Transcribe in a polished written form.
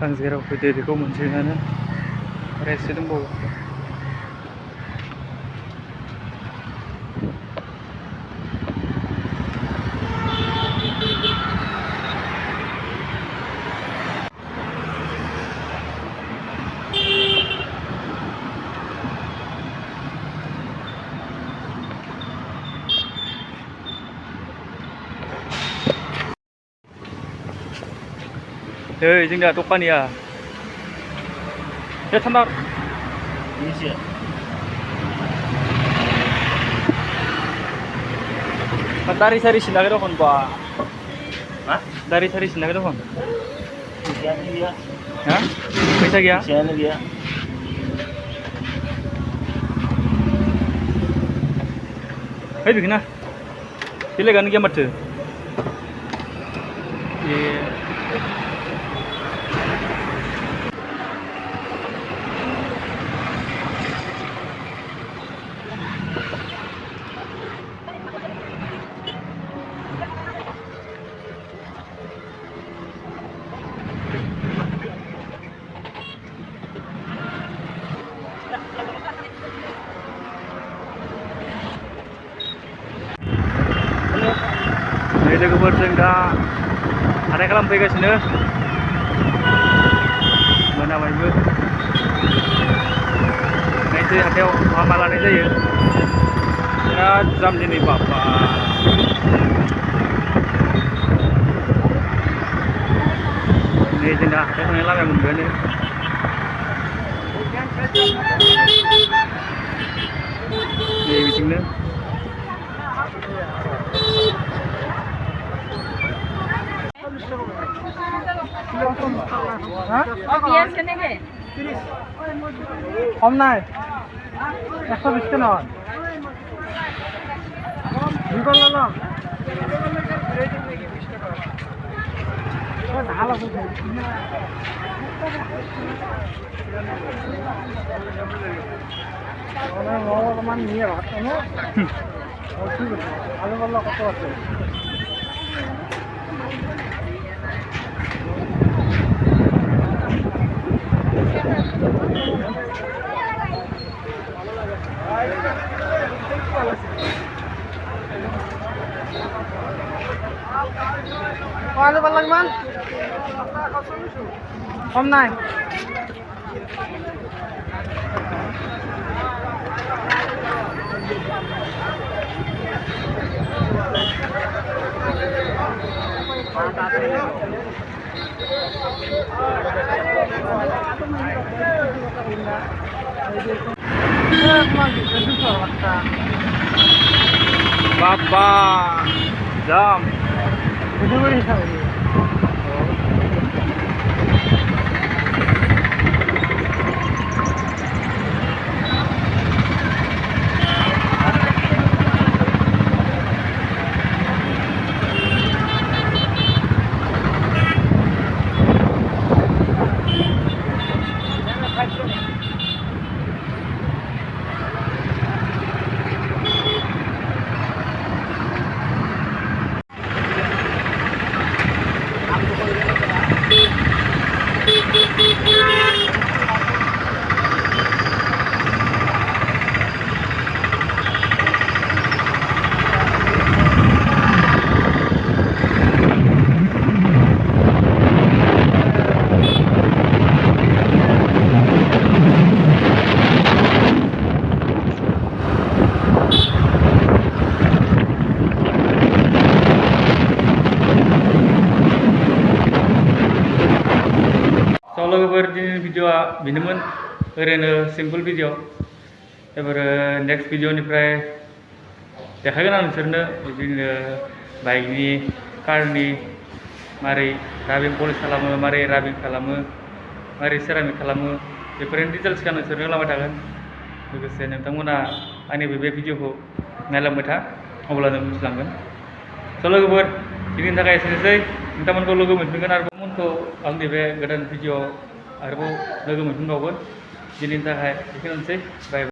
आं जेराव फैदो बेखौ मोनसेयानो रेस्ट दंबावो। जोंना दखानिया थान्दा दारि सारि सिनाखै दखन बा दारि सारि सिनाखै दखन फैसा गैया है बिखना बेलेगानो गैया माथो लोगोफोरजों दा हाथाय खालामफैगासिनो मोनाबायबो नायसै हाथायाव मा लानाय जायो बिराद जाम दिनै बाबा नै जोंना हाथाय थांनाय लामाया मोनबायानो नै बिथिंनो कम ना 120 के नय आलू कत আছে आलू पाल्ला किमान कम নাই बाबा जाम लोगोफोर दिनैनि भिडिअआ बेनोमोन ओरैनो सिम्पल भिडिअ एबार नेक्स्ट भिडिअनिफ्राय देखायगोन आं नोंसोरनो बिदिनो बाइकनि कारनि मारै राबिं पलिश खालामो मारै राबिं खालामो मारै सेरामिक खालामो बेफोरनि डिटेल्सखौ आं नोंसोरनो होलांबाय थागोन लोगोसे नोंथांमोना आंनि बे भिडिअखौ नायलांबाय था अब्लानो मिथिलांगोन स' लोगोफोर दिनैनि थाखाय एसेनोसै नोंथांमोनखौ लोगो मोनफिनगोन आरोबाव मोनखौ आंनि बे गोदान भिडिअ आरोबाव लोगो मोनफिनबावगोन दिनैनि थाखाय बेखिनियानोसै बाय बाय।